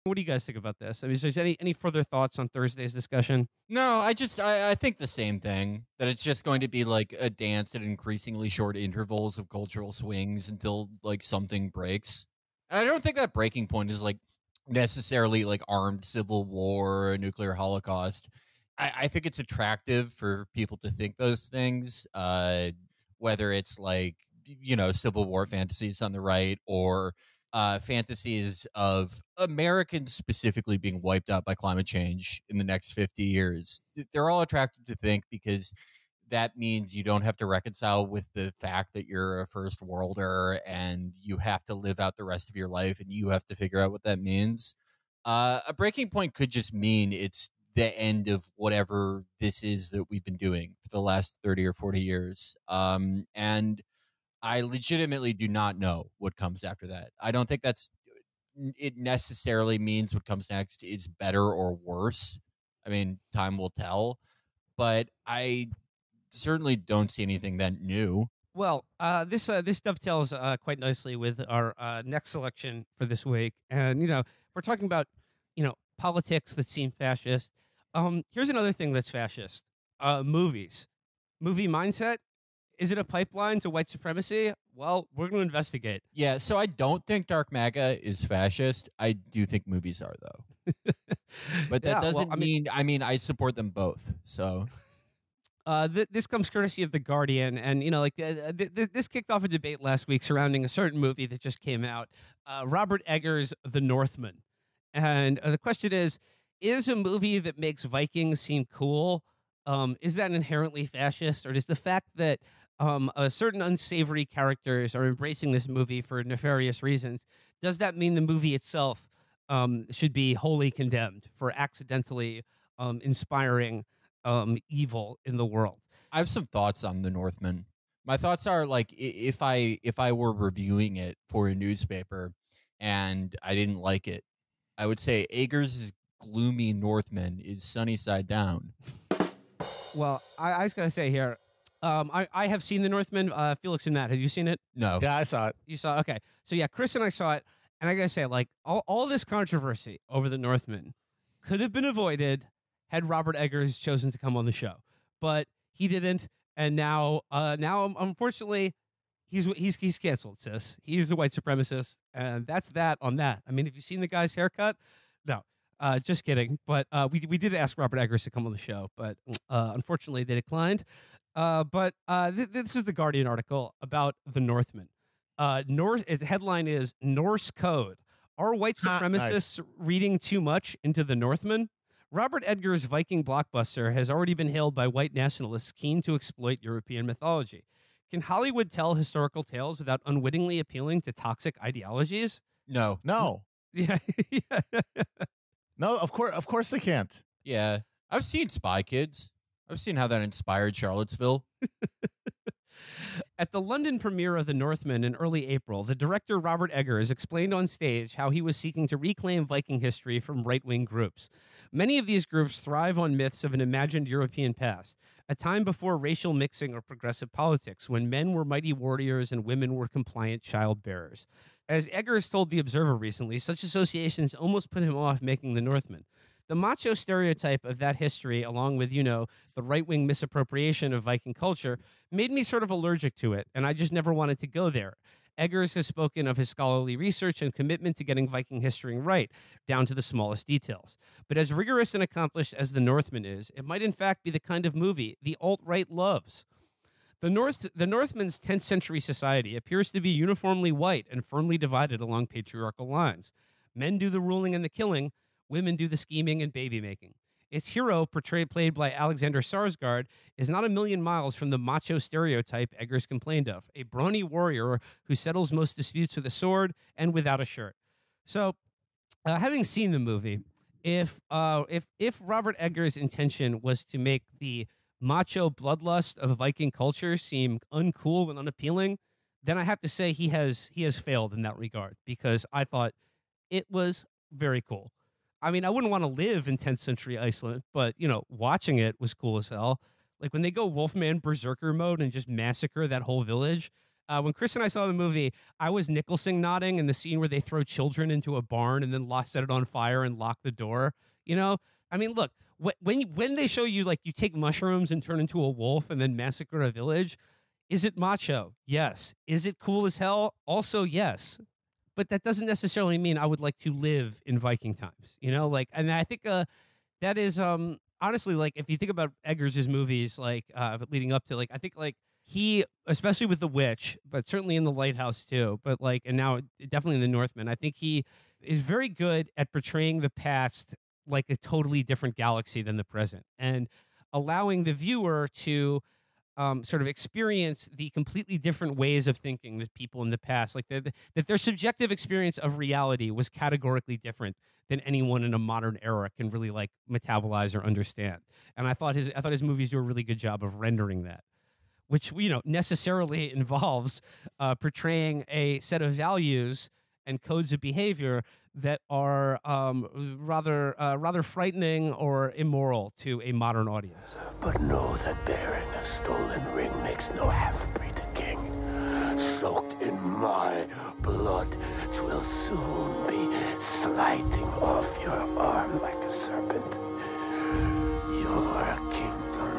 What do you guys think about this? I mean, is there any further thoughts on Thursday's discussion? No, I think the same thing, that it's just going to be like a dance at increasingly short intervals of cultural swings until like something breaks. And I don't think that breaking point is like necessarily like armed civil war or a nuclear holocaust. I think it's attractive for people to think those things, whether it's like, civil war fantasies on the right, or fantasies of Americans specifically being wiped out by climate change in the next 50 years. They're all attractive to think because that means you don't have to reconcile with the fact that you're a first worlder and you have to live out the rest of your life and you have to figure out what that means. A breaking point could just mean it's the end of whatever this is that we've been doing for the last 30 or 40 years. And I legitimately do not know what comes after that. I don't think it necessarily means what comes next is better or worse. I mean, time will tell, but I certainly don't see anything that new. Well, this dovetails quite nicely with our next selection for this week, and we're talking about politics that seem fascist. Here's another thing that's fascist: movies, movie mindset. Is it a pipeline to white supremacy? Well, we're going to investigate. Yeah, so I don't think Dark MAGA is fascist. I do think movies are, though. But that doesn't mean I support them both. So this comes courtesy of The Guardian, and this kicked off a debate last week surrounding a certain movie that just came out, Robert Eggers' The Northman. And the question is a movie that makes Vikings seem cool, is that inherently fascist, or does the fact that certain unsavory characters are embracing this movie for nefarious reasons, does that mean the movie itself should be wholly condemned for accidentally inspiring evil in the world? I have some thoughts on The Northman. My thoughts are like, if I were reviewing it for a newspaper and I didn't like it, I would say Eggers' gloomy Northman is sunny side down. Well, I was gonna say here, I have seen The Northman. Felix and Matt, have you seen it? No. Yeah, I saw it. You saw it? Okay. So yeah, Chris and I saw it, and I gotta say, like, all this controversy over The Northman could have been avoided had Robert Eggers chosen to come on the show, but he didn't, and now unfortunately, he's canceled, sis. He's a white supremacist, and that's that on that. I mean, have you seen the guy's haircut? No. Just kidding. But we did ask Robert Eggers to come on the show, but unfortunately they declined. But this is the Guardian article about The Northman. Its headline is Norse Code. Are white supremacists reading too much into The Northman? Robert Eggers' Viking blockbuster has already been hailed by white nationalists keen to exploit European mythology. Can Hollywood tell historical tales without unwittingly appealing to toxic ideologies? No. Yeah. No, of course they can't. Yeah. I've seen Spy Kids. I've seen how that inspired Charlottesville. At the London premiere of The Northman in early April, the director Robert Eggers explained on stage how he was seeking to reclaim Viking history from right-wing groups. Many of these groups thrive on myths of an imagined European past, a time before racial mixing or progressive politics, when men were mighty warriors and women were compliant child-bearers. As Eggers told The Observer recently, such associations almost put him off making The Northman. The macho stereotype of that history, along with, the right-wing misappropriation of Viking culture, made me sort of allergic to it, and I just never wanted to go there. Eggers has spoken of his scholarly research and commitment to getting Viking history right, down to the smallest details. But as rigorous and accomplished as The Northman is, it might in fact be the kind of movie the alt-right loves. The Northman's 10th century society appears to be uniformly white and firmly divided along patriarchal lines. Men do the ruling and the killing, women do the scheming and baby making. Its hero, played by Alexander Skarsgård, is not a million miles from the macho stereotype Eggers complained of, a brawny warrior who settles most disputes with a sword and without a shirt. So, having seen the movie, if Robert Eggers' intention was to make the macho bloodlust of Viking culture seem uncool and unappealing, then I have to say he has failed in that regard, because I thought it was very cool. I mean, I wouldn't want to live in 10th century Iceland, but, watching it was cool as hell. Like when they go Wolfman Berserker mode and just massacre that whole village, When Chris and I saw the movie, I was Nicholson nodding in the scene where they throw children into a barn and then set it on fire and lock the door. You know, I mean, look, when they show you like you take mushrooms and turn into a wolf and then massacre a village, is it macho? Yes. Is it cool as hell? Also, yes. But that doesn't necessarily mean I would like to live in Viking times, you know, like, and I think that is honestly, like, if you think about Eggers' movies, like leading up to, like, I think like he, especially with The Witch, but certainly in The Lighthouse too, but like, and now definitely in The Northman, I think he is very good at portraying the past like a totally different galaxy than the present, and allowing the viewer to sort of experience the completely different ways of thinking that people in the past, like that their subjective experience of reality was categorically different than anyone in a modern era can really like metabolize or understand. And I thought his movies do a really good job of rendering that, which, you know, necessarily involves portraying a set of values and codes of behavior that are rather frightening or immoral to a modern audience. But know that bearing a stolen ring makes no half-breed a king. Soaked in my blood, 'twill soon be sliding off your arm like a serpent. Your kingdom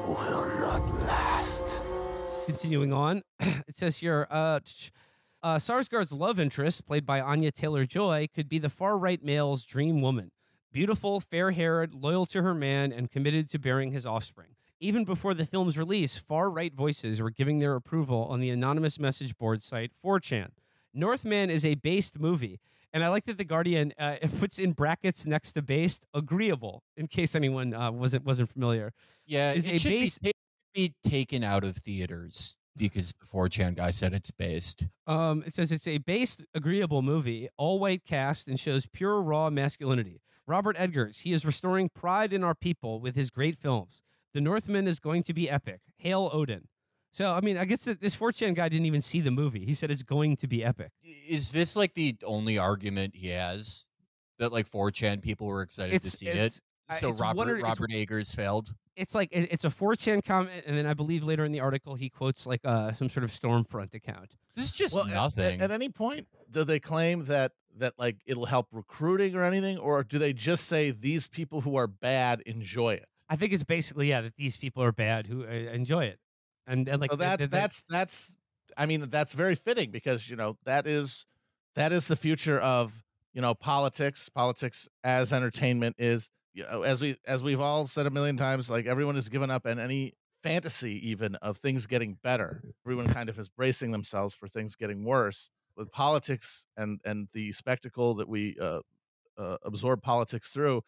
will not last. Continuing on, it says here, Sarsgaard's love interest, played by Anya Taylor-Joy, could be the far-right male's dream woman. Beautiful, fair-haired, loyal to her man, and committed to bearing his offspring. Even before the film's release, far-right voices were giving their approval on the anonymous message board site 4chan. Northman is a based movie, and I like that The Guardian it puts in brackets next to based, agreeable, in case anyone wasn't familiar. Yeah, Is it a should based be taken out of theaters because the 4chan guy said it's based. It says it's a based, agreeable movie, all white cast, and shows pure, raw masculinity. Robert Eggers, he is restoring pride in our people with his great films. The Northman is going to be epic. Hail Odin. So, I mean, I guess that this 4chan guy didn't even see the movie. He said it's going to be epic. Is this like the only argument he has that like 4chan people were excited to see it? So it's Robert Eggers failed. It's like it's a 4chan comment, and then I believe later in the article he quotes like some sort of Stormfront account. This is just Well, nothing. At any point, do they claim that like it'll help recruiting or anything, or do they just say these people who are bad enjoy it? I think it's basically that these people are bad who enjoy it, and like So that's I mean, that's very fitting because, you know, that is the future of, you know, politics as entertainment is, you know, as we've all said a million times, like everyone has given up on any fantasy even of things getting better. Everyone kind of is bracing themselves for things getting worse. With politics and the spectacle that we absorb politics through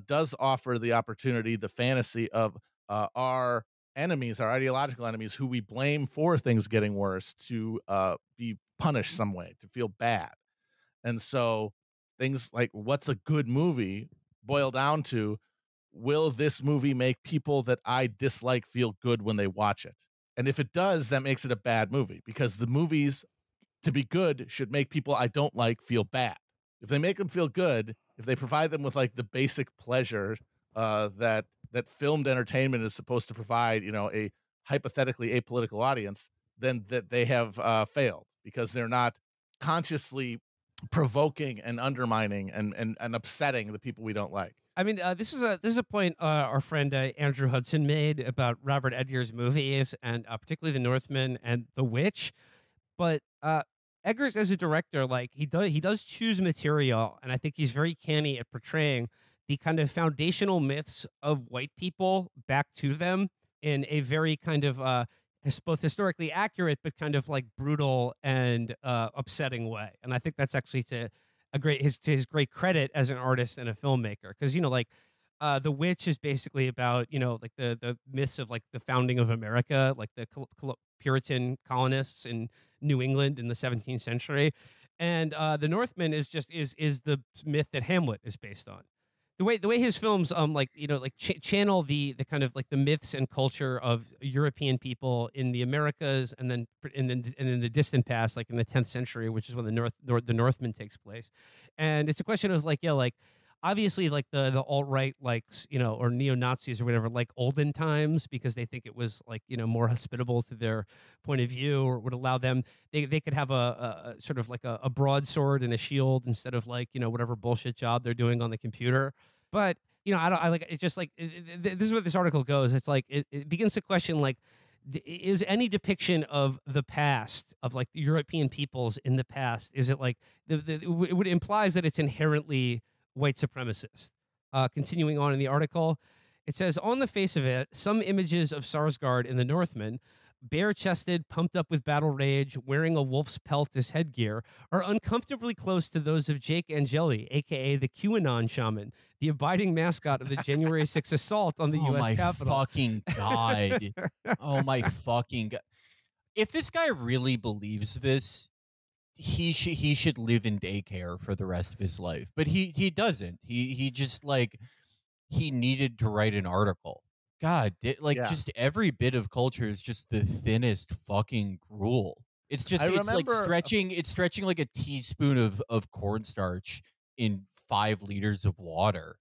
does offer the opportunity, the fantasy of our enemies, our ideological enemies, who we blame for things getting worse, to be punished some way, to feel bad. And so things like what's a good movie boil down to, will this movie make people that I dislike feel good when they watch it? And if it does, that makes it a bad movie, because the movies, to be good, should make people I don't like feel bad. If they make them feel good, if they provide them with like the basic pleasure that filmed entertainment is supposed to provide, you know, a hypothetically apolitical audience, then that they have failed, because they're not consciously provoking and undermining and upsetting the people we don't like. I mean, this is a point our friend Andrew Hudson made about Robert Eggers' movies, and particularly The Northman and The Witch. But Eggers, as a director, like he does choose material, and I think he's very canny at portraying the kind of foundational myths of white people back to them in a very kind of both historically accurate but kind of like brutal and upsetting way. And I think that's actually to his great credit as an artist and a filmmaker, because, you know, like The Witch is basically about, you know, like the myths of like the founding of America, like the Puritan colonists in New England in the 17th century, and The Northman is the myth that Hamlet is based on. The way his films like, you know, like channel the kind of like the myths and culture of European people in the Americas, and then in the distant past, like in the 10th century, which is when the Northman takes place. And it's a question of like, yeah, like obviously like the alt-right likes, or neo-Nazis or whatever, like olden times because they think it was like, more hospitable to their point of view, or would allow them, they could have a sort of like a broadsword and a shield instead of like, whatever bullshit job they're doing on the computer. But, I like, it's just like, this is what this article goes. It's like, it begins to question like, is any depiction of the past of like the European peoples in the past, is it like it implies that it's inherently white supremacist? Continuing on in the article, it says, on the face of it, some images of Sarsgaard in the Northmen, bare-chested, pumped up with battle rage, wearing a wolf's pelt as headgear, are uncomfortably close to those of Jake Angeli, a.k.a. the QAnon shaman, the abiding mascot of the January 6th assault on the U.S. Capitol. Oh, my fucking God. Oh, my fucking God. If this guy really believes this, he should live in daycare for the rest of his life. But he doesn't. He just, like, he needed to write an article. God, just every bit of culture is just the thinnest fucking gruel. It's just, like stretching like a teaspoon of cornstarch in 5 liters of water.